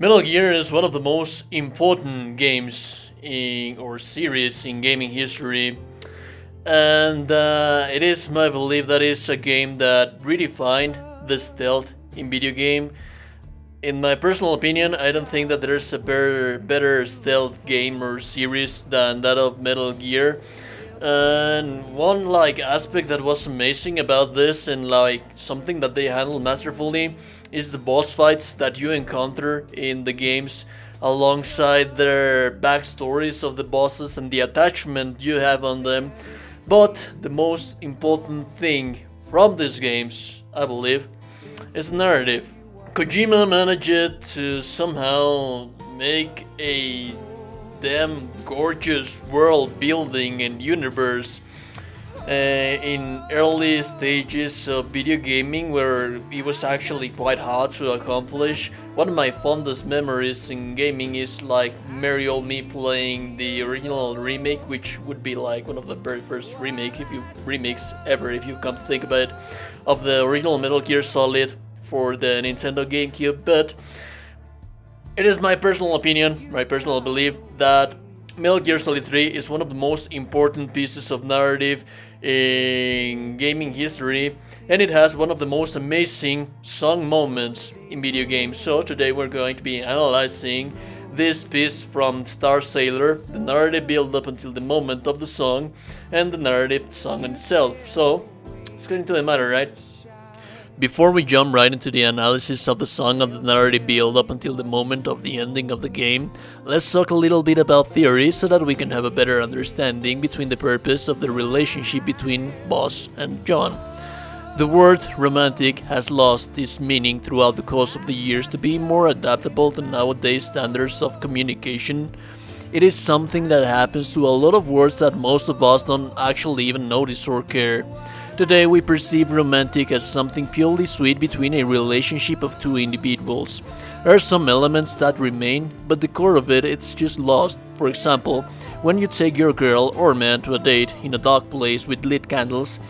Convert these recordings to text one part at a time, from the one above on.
Metal Gear is one of the most important games or series in gaming history, and it is my belief that it's a game that redefined the stealth in video game. In my personal opinion, I don't think that there's a better stealth game or series than that of Metal Gear. And one aspect that was amazing about this and something that they handled masterfully is the boss fights that you encounter in the games alongside their backstories of the bosses and the attachment you have on them. But the most important thing from these games, I believe, is narrative. Kojima managed to somehow make a damn gorgeous world building and universe in early stages of video gaming where it was actually quite hard to accomplish. One of my fondest memories in gaming is Mario me playing the original remake, which would be one of the very first remakes ever if you come to think about it, of the original Metal Gear Solid for the Nintendo GameCube. But it is my personal opinion, my personal belief, that Metal Gear Solid 3 is one of the most important pieces of narrative in gaming history, and it has one of the most amazing song moments in video games. So today we're going to be analyzing this piece from Star Sailor, the narrative build up until the moment of the song, and the narrative song in itself. So let's get into the matter, right? Before we jump right into the analysis of the song and the narrative build up until the moment of the ending of the game, let's talk a little bit about theory so that we can have a better understanding between the purpose of the relationship between Boss and John. The word romantic has lost its meaning throughout the course of the years to be more adaptable to nowadays standards of communication. It is something that happens to a lot of words that most of us don't actually even notice or care. Today we perceive romantic as something purely sweet between a relationship of two individuals. There are some elements that remain, but the core of it's just lost. For example, when you take your girl or man to a date in a dark place with lit candles,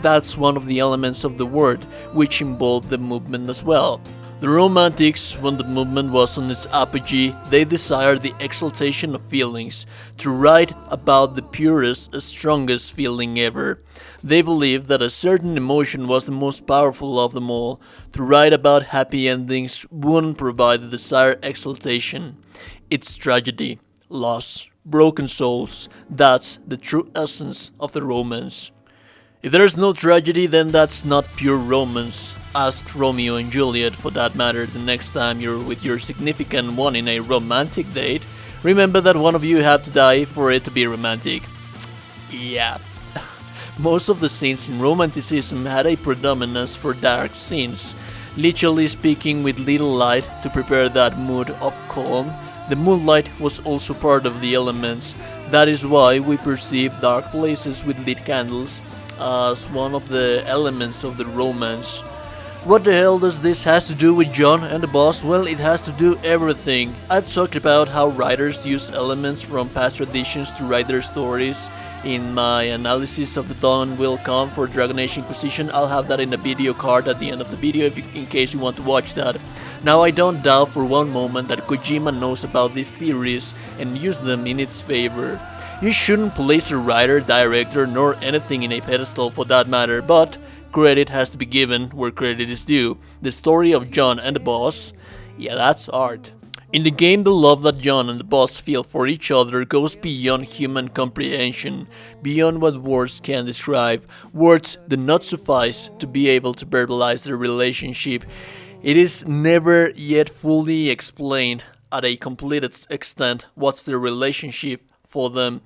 that's one of the elements of the word, which involved the movement as well. The Romantics, when the movement was on its apogee, they desired the exaltation of feelings, to write about the purest, strongest feeling ever. They believed that a certain emotion was the most powerful of them all. To write about happy endings wouldn't provide the desired exaltation. It's tragedy, loss, broken souls. That's the true essence of the romance. If there's no tragedy, then that's not pure romance. Ask Romeo and Juliet, for that matter, the next time you're with your significant one in a romantic date. Remember that one of you have to die for it to be romantic. Yeah. Most of the scenes in romanticism had a predominance for dark scenes, literally speaking with little light to prepare that mood of calm. The moonlight was also part of the elements. That is why we perceive dark places with lit candles as one of the elements of the romance. What the hell does this has to do with John and the boss? Well, it has to do everything. I've talked about how writers use elements from past traditions to write their stories. In my analysis of the Dawn Will Come for Dragon Age Inquisition, I'll have that in a video card at the end of the video in case you want to watch that. Now, I don't doubt for one moment that Kojima knows about these theories and use them in its favor. You shouldn't place a writer, director, nor anything in a pedestal for that matter, but credit has to be given where credit is due. The story of John and the boss, yeah, that's art. In the game, the love that John and the boss feel for each other goes beyond human comprehension, beyond what words can describe. Words do not suffice to be able to verbalize their relationship. It is never yet fully explained at a complete extent what's the relationship for them,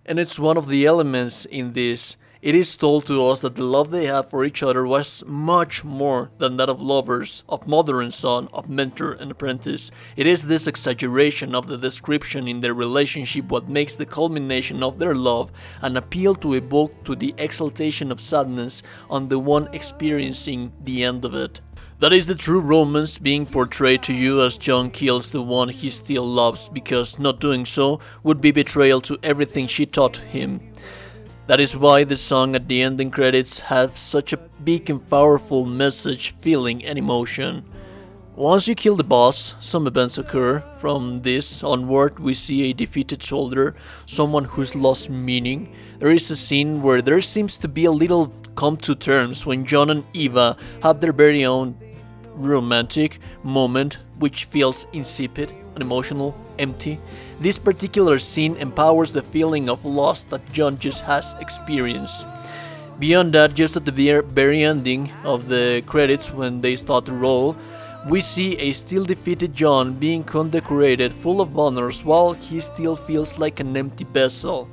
and it's one of the elements in this. It is told to us that the love they had for each other was much more than that of lovers, of mother and son, of mentor and apprentice. It is this exaggeration of the description in their relationship what makes the culmination of their love an appeal to evoke to the exaltation of sadness on the one experiencing the end of it. That is the true romance being portrayed to you as John kills the one he still loves, because not doing so would be betrayal to everything she taught him. That is why the song at the ending credits has such a big and powerful message, feeling and emotion. Once you kill the boss, some events occur. From this onward, we see a defeated soldier, someone who's lost meaning. There is a scene where there seems to be a little come to terms when John and Eva have their very own romantic moment, which feels insipid, unemotional, empty. This particular scene empowers the feeling of loss that John just has experienced. Beyond that, just at the very ending of the credits when they start to roll, we see a still defeated John being condecorated full of honors while he still feels like an empty vessel.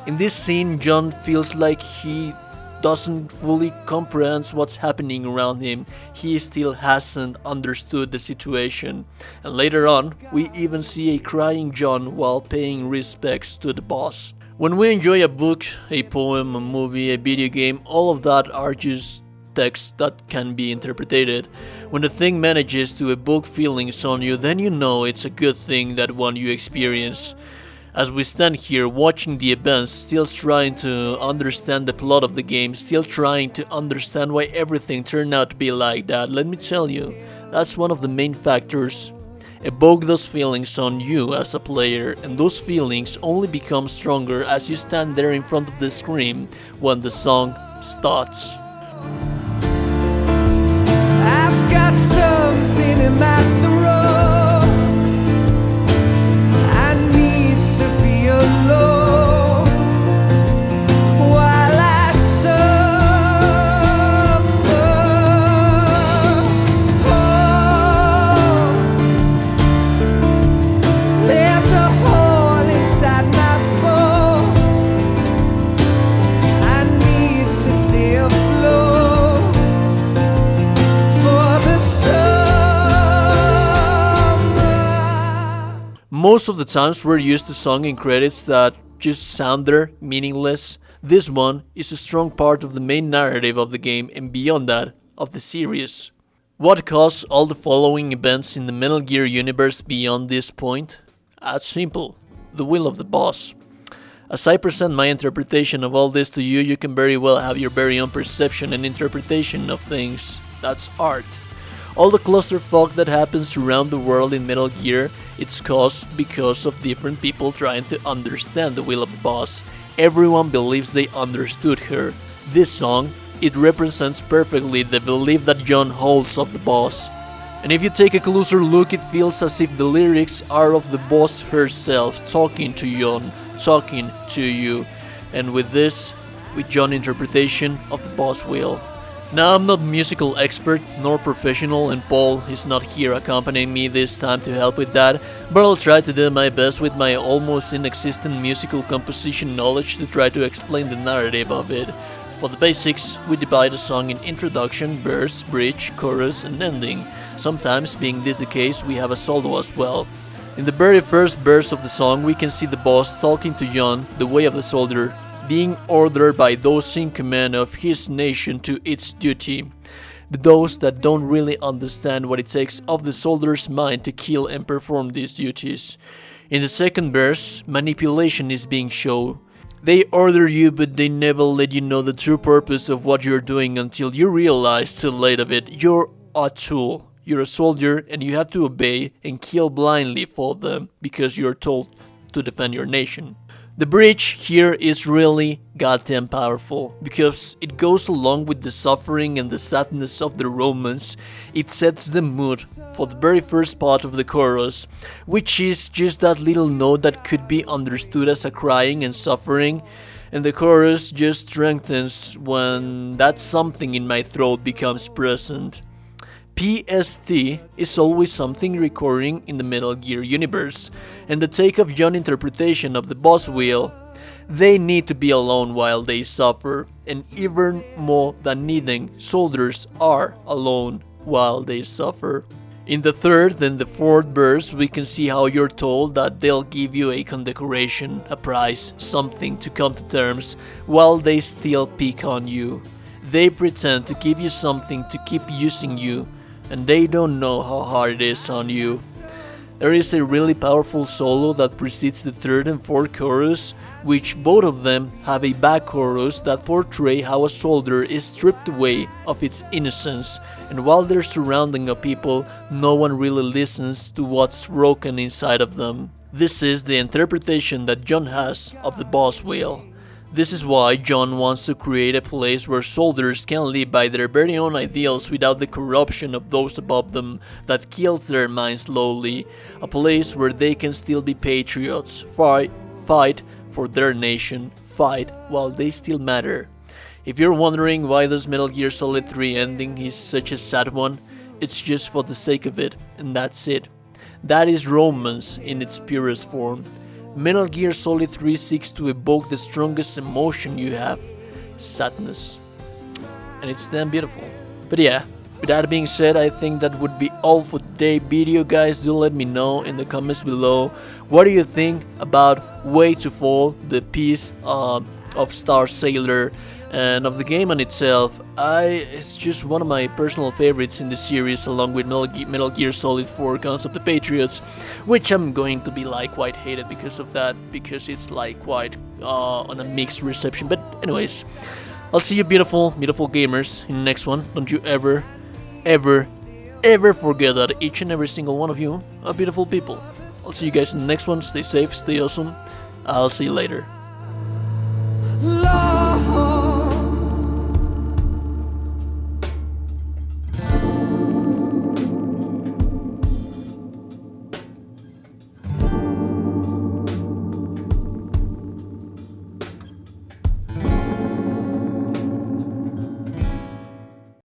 In this scene, John feels like he doesn't fully comprehend what's happening around him. He still hasn't understood the situation. And later on, we even see a crying John while paying respects to the boss. When we enjoy a book, a poem, a movie, a video game, all of that are just text that can be interpreted. When the thing manages to evoke feelings on you, then you know it's a good thing that one you experience. As we stand here watching the events, still trying to understand the plot of the game, still trying to understand why everything turned out to be like that, let me tell you, that's one of the main factors. Evoke those feelings on you as a player, and those feelings only become stronger as you stand there in front of the screen when the song starts. I've got something in my throat. I need to be alone while I suffer. Oh, there's a hole inside my bones. I need to stay afloat. Most of the times we're used to song and credits that just sound there, meaningless. This one is a strong part of the main narrative of the game and beyond that, of the series. What caused all the following events in the Metal Gear universe beyond this point? That's simple, the will of the boss. As I present my interpretation of all this to you, you can very well have your very own perception and interpretation of things. That's art. All the clusterfuck that happens around the world in Metal Gear, it's caused because of different people trying to understand the will of the boss. Everyone believes they understood her. This song, it represents perfectly the belief that John holds of the boss. And if you take a closer look, it feels as if the lyrics are of the boss herself talking to John, talking to you. And with this, with John's interpretation of the boss will. Now, I'm not musical expert nor professional, and Paul is not here accompanying me this time to help with that, but I'll try to do my best with my almost inexistent musical composition knowledge to try to explain the narrative of it. For the basics, we divide a song in introduction, verse, bridge, chorus, and ending. Sometimes, being this the case, we have a solo as well. In the very first verse of the song, we can see the boss talking to John, the way of the soldier, being ordered by those in command of his nation to its duty. Those that don't really understand what it takes of the soldier's mind to kill and perform these duties. In the second verse, manipulation is being shown. They order you, but they never let you know the true purpose of what you're doing until you realize too late of it. You're a tool. You're a soldier and you have to obey and kill blindly for them because you're told to defend your nation. The bridge here is really goddamn powerful because it goes along with the suffering and the sadness of the Romans. It sets the mood for the very first part of the chorus, which is just that little note that could be understood as a crying and suffering, and the chorus just strengthens when that something in my throat becomes present. PST is always something recurring in the Metal Gear universe, and the take of John's interpretation of the boss will, they need to be alone while they suffer, and even more than needing, soldiers are alone while they suffer. In the third and the fourth verse, we can see how you're told that they'll give you a condecoration, a prize, something to come to terms, while they still pick on you. They pretend to give you something to keep using you, and they don't know how hard it is on you. There is a really powerful solo that precedes the third and fourth chorus, which both of them have a back chorus that portray how a soldier is stripped away of its innocence, and while they're surrounding a people, no one really listens to what's broken inside of them. This is the interpretation that John has of the boss whale. This is why John wants to create a place where soldiers can live by their very own ideals without the corruption of those above them that kills their minds slowly. A place where they can still be patriots, fight for their nation, fight while they still matter. If you're wondering why this Metal Gear Solid 3 ending is such a sad one, it's just for the sake of it, and that's it. That is romance in its purest form. Metal Gear Solid 3 seeks to evoke the strongest emotion you have, sadness. And it's damn beautiful. But yeah, with that being said, I think that would be all for today's video, guys. Do let me know in the comments below, what do you think about Way to Fall, the piece of Star Sailor, and of the game on itself. It's just one of my personal favorites in the series, along with Metal Gear Solid 4 Guns of the Patriots, which I'm going to be like quite hated because of that, because it's like quite on a mixed reception. But anyways, I'll see you beautiful gamers in the next one. Don't you ever forget that each and every single one of you are beautiful people. I'll see you guys in the next one. Stay safe, stay awesome. I'll see you later.